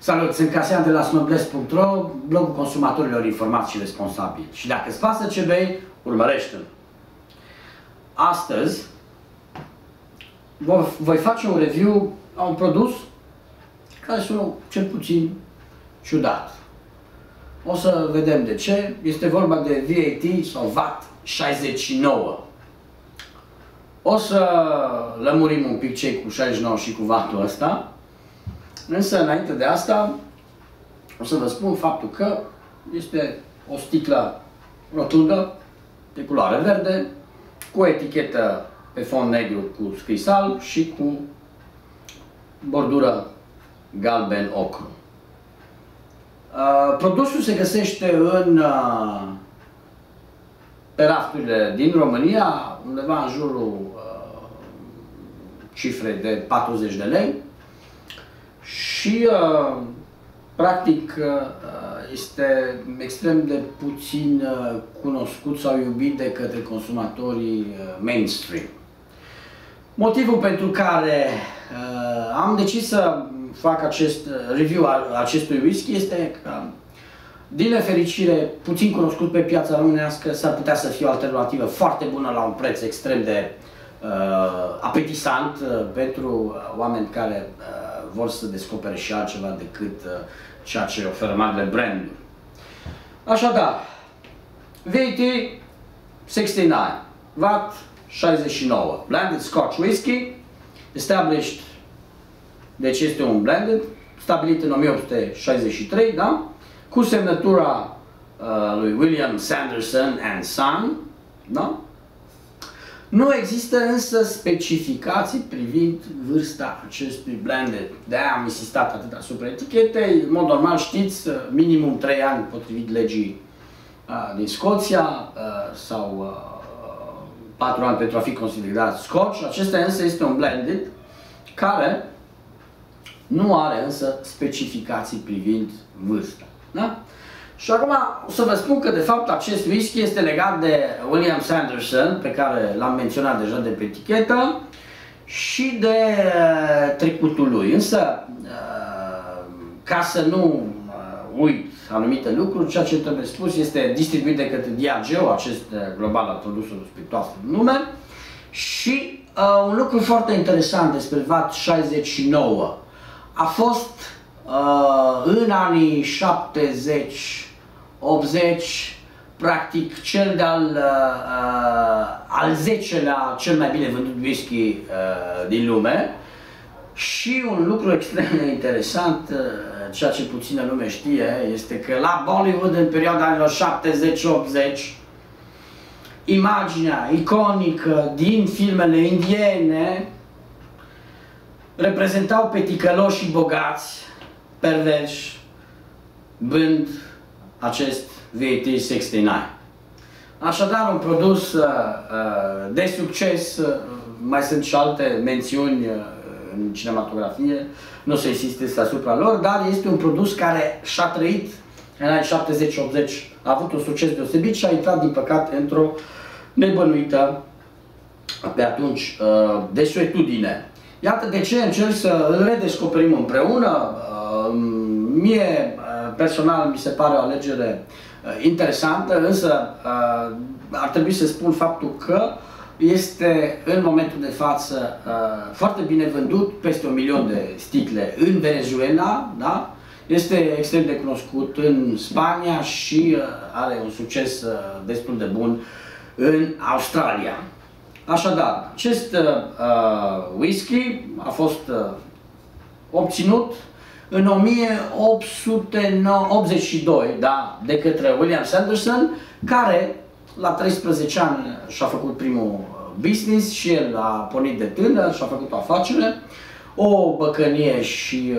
Salut, sunt Casian de la Snobless.ro, blogul consumatorilor informați și responsabili. Și dacă îți pasă ce bei, urmărește-l. Astăzi voi face un review a un produs care sună cel puțin ciudat. O să vedem de ce. Este vorba de VAT sau VAT 69. O să lămurim un pic ce cu 69 și cu VAT-ul ăsta. Însă, înainte de asta, o să vă spun faptul că este o sticlă rotundă, de culoare verde, cu o etichetă pe fond negru cu scris alb și cu bordură galben ocru. Produsul se găsește pe rafturile din România, undeva în jurul cifrei de 40 de lei. Și, practic, este extrem de puțin cunoscut sau iubit de către consumatorii mainstream. Motivul pentru care am decis să fac acest review al acestui whisky este că, din nefericire, puțin cunoscut pe piața românească, s-ar putea să fie o alternativă foarte bună la un preț extrem de apetisant pentru oameni care vor să descopere și altceva decât ceea ce oferă marile branduri. Așadar, VAT 69, VAT 69, Blended Scotch Whisky, established, deci este un blended, stabilit în 1863, da? Cu semnătura lui William Sanderson and Son, da? Nu există însă specificații privind vârsta acestui blended. De-aia am insistat atât asupra etichetei. În mod normal știți, minimum 3 ani potrivit legii din Scoția sau 4 ani pentru a fi considerat Scotch. Acesta însă este un blended care nu are însă specificații privind vârsta. Da? Și acum o să vă spun că de fapt acest whisky este legat de William Sanderson, pe care l-am menționat deja de pe etichetă, și de trecutul lui. Însă, ca să nu uit anumite lucruri, ceea ce trebuie spus este distribuit de către Diageo, acest global al produselor spiritoase în lume. Și un lucru foarte interesant despre VAT 69 a fost în anii 70, 80, practic cel al 10-lea cel mai bine vândut whisky din lume. Și un lucru extrem de interesant, ceea ce puțină lume știe, este că la Bollywood, în perioada anilor 70-80, imaginea iconică din filmele indiene reprezentau pe ticăloșii bogați, perverși, bând acest VAT 69. Așadar, un produs de succes, mai sunt și alte mențiuni în cinematografie, nu se insiste asupra lor, dar este un produs care și-a trăit în anii 70-80, a avut un succes deosebit și a intrat, din păcate, într-o nebănuită, pe atunci, desuetudine. Iată de ce încerc să îl redescoperim împreună. Mie, personal, mi se pare o alegere interesantă, însă ar trebui să spun faptul că este în momentul de față foarte bine vândut, peste 1 milion de sticle în Venezuela, da? Este extrem de cunoscut în Spania și are un succes destul de bun în Australia. Așadar, acest whisky a fost obținut în 1882, da, de către William Sanderson, care la 13 ani și-a făcut primul business și el a pornit de tânăr și-a făcut o afacere, o băcănie și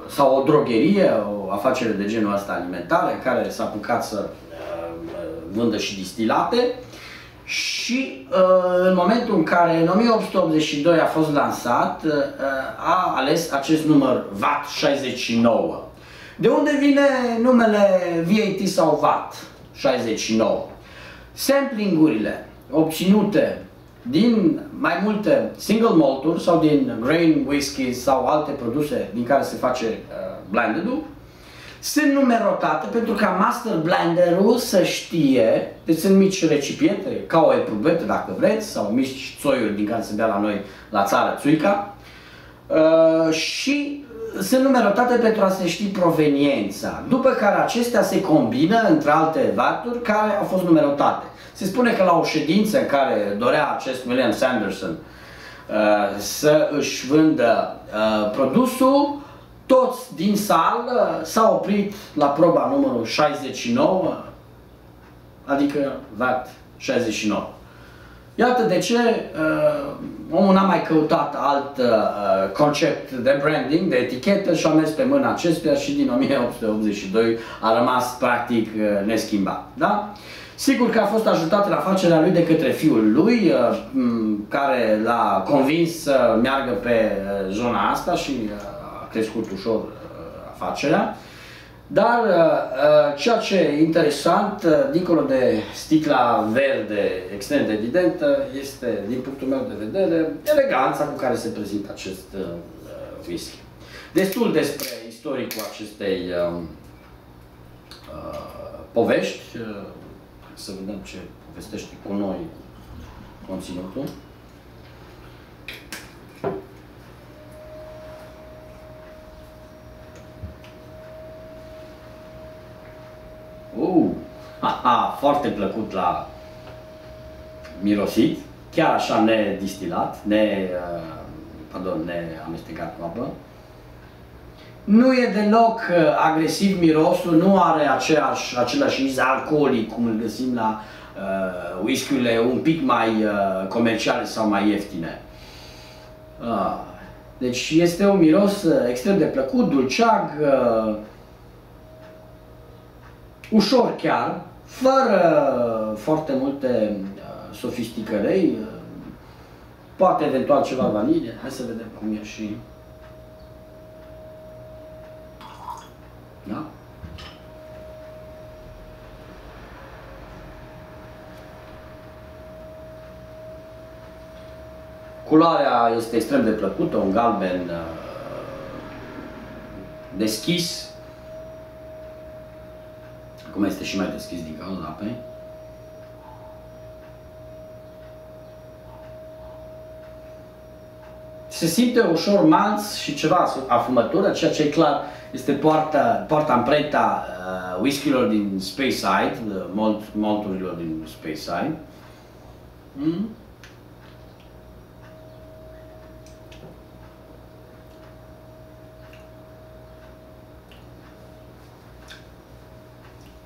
sau o drogherie, o afacere de genul ăsta alimentară, care s-a apucat să vândă și distilate. Și în momentul în care în 1882 a fost lansat, a ales acest număr VAT 69. De unde vine numele VAT sau VAT 69? Samplingurile obținute din mai multe single malturi sau din grain whisky sau alte produse din care se face blended-ul, sunt numerotate pentru ca master blenderul să știe, deci sunt mici recipiente, ca o eprubetă dacă vreți, sau mici țoiuri din care se bea la noi la țară țuica, și sunt numerotate pentru a se ști proveniența, după care acestea se combină între alte vaturi care au fost numerotate. Se spune că la o ședință în care dorea acest William Sanderson să își vândă produsul, toți din sală s-au oprit la proba numărul 69, adică VAT 69. Iată de ce omul n-a mai căutat alt concept de branding, de etichetă și a mers pe mâna acestuia și din 1882 a rămas practic neschimbat. Da? Sigur că a fost ajutat în afacerea lui de către fiul lui, care l-a convins să meargă pe zona asta și a crescut ușor afacerea. Dar ceea ce e interesant, dincolo de sticla verde extrem de evidentă, este, din punctul meu de vedere, eleganța cu care se prezintă acest whisky. Destul despre istoricul acestei povești. Să vedem ce povestește cu noi conținutul. Foarte plăcut la mirosit, chiar așa nedistilat, neamestecat cu apă. Nu e deloc agresiv mirosul, nu are același iz alcoolic cum îl găsim la whisky-urile un pic mai comerciale sau mai ieftine. Deci este un miros extrem de plăcut, dulceag, ușor chiar, fără foarte multe sofisticări, poate eventual ceva vanilie. Hai să vedem cum e și... Da? Culoarea este extrem de plăcută, un galben deschis. Acum este și mai deschis din cauza apei. Se simte ușor malț și ceva afumătură, ceea ce e clar este poarta amprenta whisky-urilor din Speyside, malturilor din Speyside.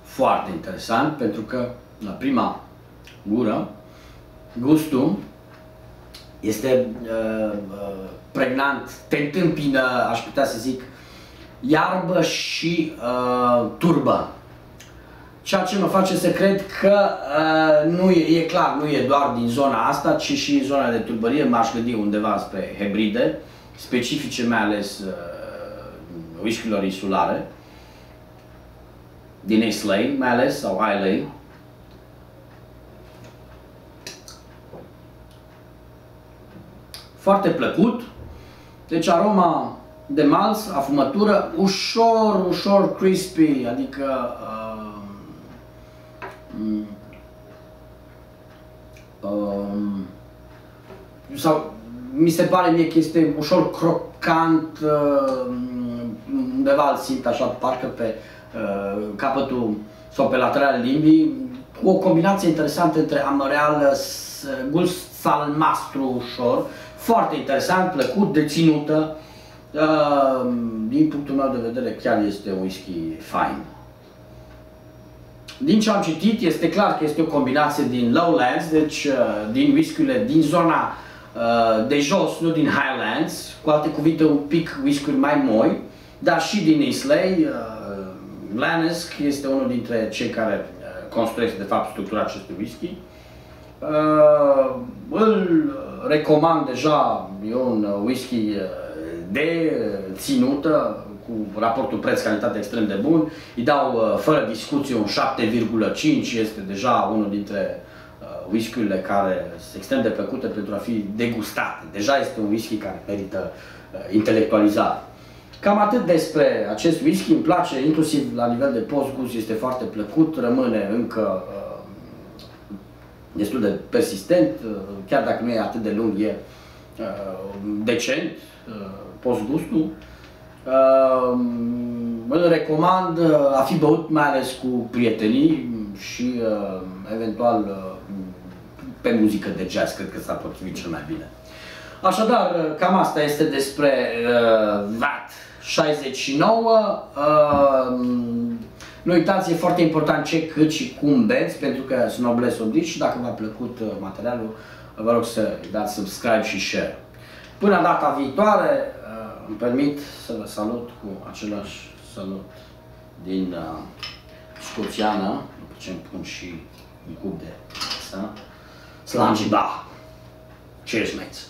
Foarte interesant, pentru că la prima gură gustul este pregnant, te întâmpină, aș putea să zic, iarbă și turbă. Ceea ce mă face să cred că nu e clar, nu e doar din zona asta, ci și zona de turbărie. M-aș gândi undeva spre hibride, specifice mai ales whisky-urilor insulare, din Islay mai ales, sau Islay. Foarte plăcut, deci aroma de malț, afumătură, ușor crispy, adică sau mi se pare mie că este ușor crocant, undeva îl simt așa, parcă pe capătul sau pe lateralul limbii, cu o combinație interesantă între amăreală, gust salmastru ușor, foarte interesant, plăcut, de ținută. Din punctul meu de vedere, chiar este un whisky fain. Din ce am citit, este clar că este o combinație din lowlands, deci din whisky-urile din zona de jos, nu din highlands, cu alte cuvinte un pic whisky-uri mai moi, dar și din Islay. Blanesque este unul dintre cei care construiesc de fapt structura acestui whisky. Îl recomand deja, e un whisky de ținută, cu raportul preț-calitate extrem de bun. Îi dau fără discuție un 7,5, este deja unul dintre whisky-urile care sunt extrem de plăcute pentru a fi degustate. Deja este un whisky care merită intelectualizare. Cam atât despre acest whisky, îmi place, inclusiv la nivel de post-gust, este foarte plăcut, rămâne încă destul de persistent, chiar dacă nu e atât de lung, e decent post-gustul. Îl recomand a fi băut mai ales cu prietenii și eventual pe muzică de jazz, cred că s-ar potrivi cel mai bine. Așadar, cam asta este despre VAT 69. Nu uitați, e foarte important ce, cât și cum beți, pentru că Noblesse oblige și dacă v-a plăcut materialul, vă rog să dați subscribe și share. Până data viitoare, îmi permit să vă salut cu același salut din scoțiană, după ce îmi pun și un cup de asta. Slangy Bah! Cheers, mates!